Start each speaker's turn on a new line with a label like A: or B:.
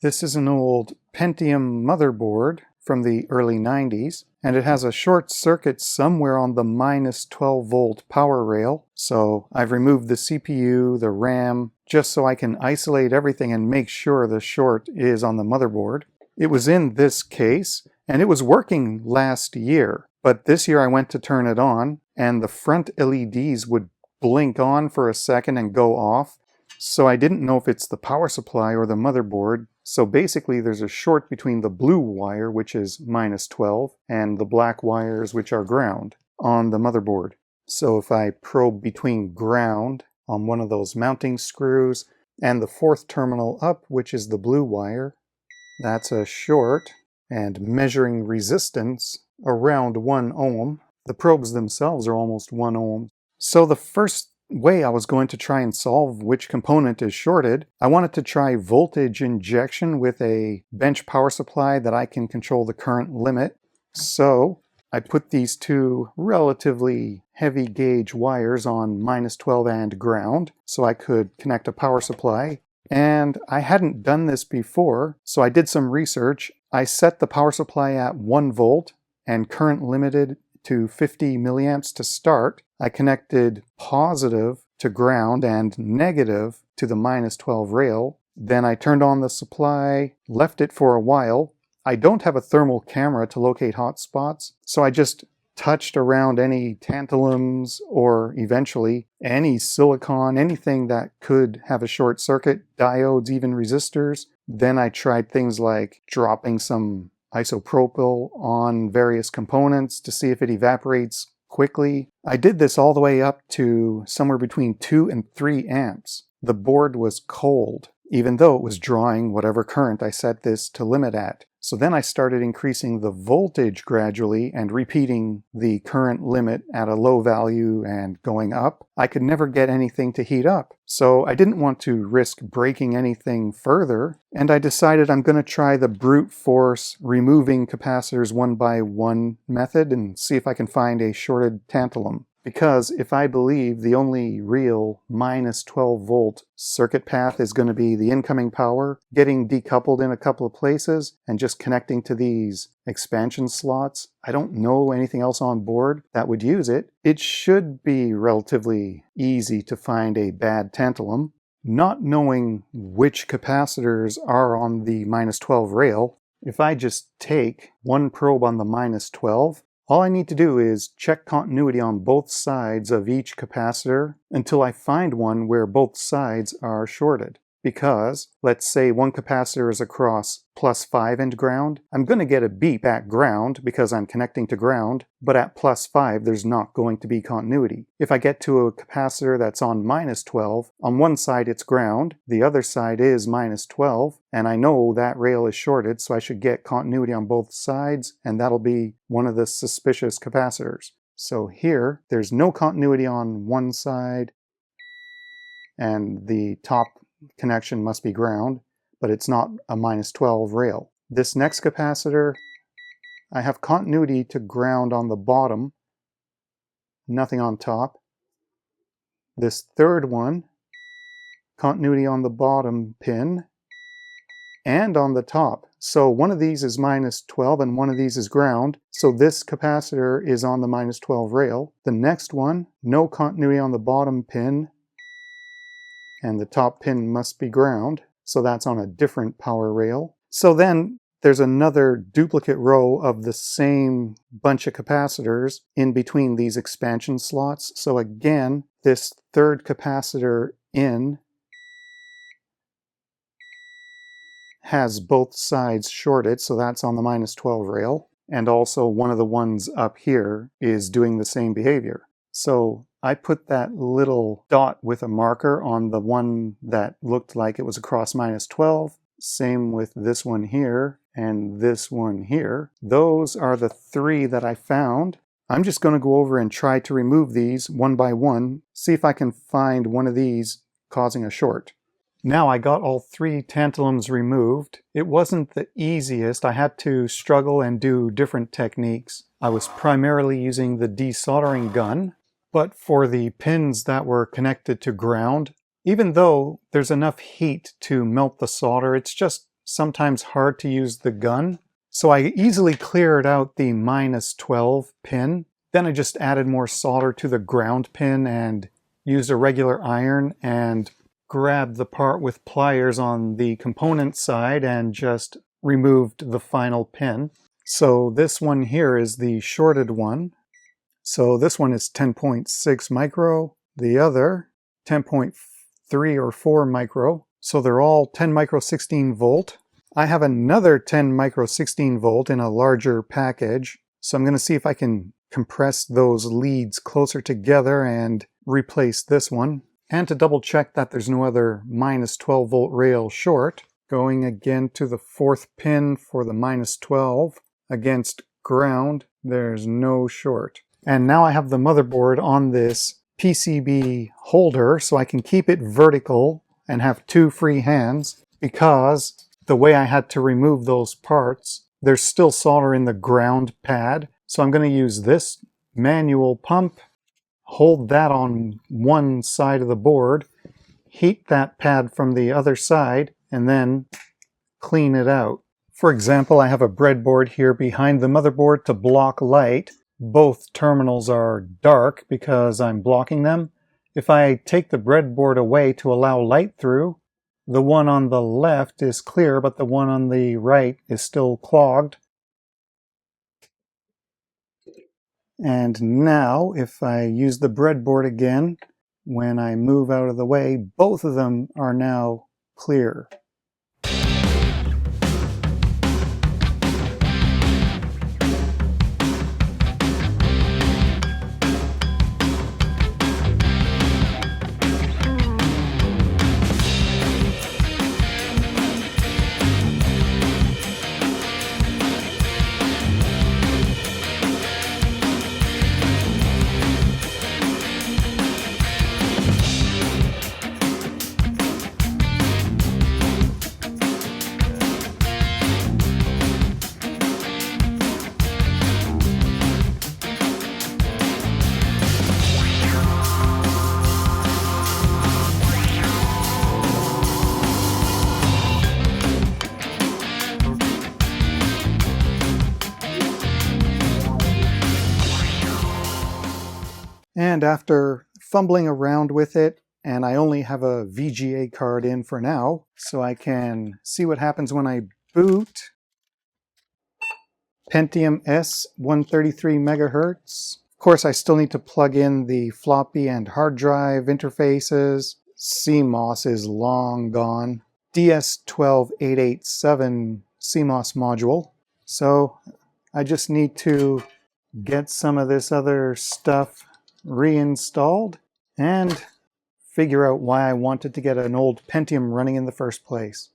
A: This is an old Pentium motherboard from the early 90s, and it has a short circuit somewhere on the minus 12 volt power rail. So I've removed the CPU, the RAM, just so I can isolate everything and make sure the short is on the motherboard. It was in this case, and it was working last year, but this year I went to turn it on, and the front LEDs would blink on for a second and go off. So I didn't know if it's the power supply or the motherboard. So basically there's a short between the blue wire, which is minus 12, and the black wires, which are ground, on the motherboard. So if I probe between ground on one of those mounting screws and the fourth terminal up, which is the blue wire, that's a short, and measuring resistance around 1 ohm. The probes themselves are almost 1 ohm. So the first way I was going to try and solve which component is shorted, I wanted to try voltage injection with a bench power supply that I can control the current limit. So I put these two relatively heavy gauge wires on minus 12 and ground so I could connect a power supply. And I hadn't done this before, so I did some research. I set the power supply at 1 volt and current limited to 50 milliamps to start. I connected positive to ground and negative to the minus 12 rail. Then I turned on the supply, left it for a while. I don't have a thermal camera to locate hot spots, so I just touched around any tantalums or eventually any silicon, anything that could have a short circuit, diodes, even resistors. Then I tried things like dropping some isopropyl on various components to see if it evaporates quickly. I did this all the way up to somewhere between 2 and 3 amps. The board was cold, even though it was drawing whatever current I set this to limit at. So then I started increasing the voltage gradually and repeating the current limit at a low value and going up. I could never get anything to heat up, so I didn't want to risk breaking anything further, and I decided I'm going to try the brute force removing capacitors one by one method and see if I can find a shorted tantalum. Because if I believe the only real minus 12 volt circuit path is going to be the incoming power, getting decoupled in a couple of places, and just connecting to these expansion slots, I don't know anything else on board that would use it. It should be relatively easy to find a bad tantalum. Not knowing which capacitors are on the minus 12 rail, if I just take one probe on the minus 12, all I need to do is check continuity on both sides of each capacitor until I find one where both sides are shorted. Because, let's say one capacitor is across plus 5 and ground, I'm going to get a beep at ground because I'm connecting to ground, but at plus 5 there's not going to be continuity. If I get to a capacitor that's on minus 12, on one side it's ground, the other side is minus 12, and I know that rail is shorted, so I should get continuity on both sides, and that'll be one of the suspicious capacitors. So here, there's no continuity on one side, and the top connection must be ground, but it's not a minus 12 rail. This next capacitor, I have continuity to ground on the bottom, nothing on top. This third one, continuity on the bottom pin and on the top. So one of these is minus 12 and one of these is ground. So this capacitor is on the minus 12 rail. The next one, no continuity on the bottom pin, and the top pin must be ground, so that's on a different power rail. So then there's another duplicate row of the same bunch of capacitors in between these expansion slots. So again, this third capacitor in has both sides shorted, so that's on the minus 12 rail. And also one of the ones up here is doing the same behavior. So I put that little dot with a marker on the one that looked like it was across minus 12. Same with this one here and this one here. Those are the 3 that I found. I'm just going to go over and try to remove these one by one, see if I can find one of these causing a short. Now I got all 3 tantalums removed. It wasn't the easiest. I had to struggle and do different techniques. I was primarily using the desoldering gun, but for the pins that were connected to ground, even though there's enough heat to melt the solder, it's just sometimes hard to use the gun. So I easily cleared out the -12 pin. Then I just added more solder to the ground pin and used a regular iron and grabbed the part with pliers on the component side and just removed the final pin. So this one here is the shorted one. So this one is 10.6 micro, the other 10.3 or 4 micro. So they're all 10 micro 16 volt. I have another 10 micro 16 volt in a larger package. So I'm going to see if I can compress those leads closer together and replace this one. And to double check that there's no other -12 volt rail short, going again to the 4th pin for the -12 against ground, there's no short. And now I have the motherboard on this PCB holder so I can keep it vertical and have 2 free hands, because the way I had to remove those parts, there's still solder in the ground pad. So I'm going to use this manual pump, hold that on one side of the board, heat that pad from the other side, and then clean it out. For example, I have a breadboard here behind the motherboard to block light. Both terminals are dark because I'm blocking them. If I take the breadboard away to allow light through, the one on the left is clear, but the one on the right is still clogged. And now, if I use the breadboard again, when I move out of the way, both of them are now clear. And after fumbling around with it, and I only have a VGA card in for now, so I can see what happens when I boot. Pentium S 133 megahertz. Of course, I still need to plug in the floppy and hard drive interfaces. CMOS is long gone. DS12887 CMOS module. So I just need to get some of this other stuff reinstalled and figure out why I wanted to get an old Pentium running in the first place.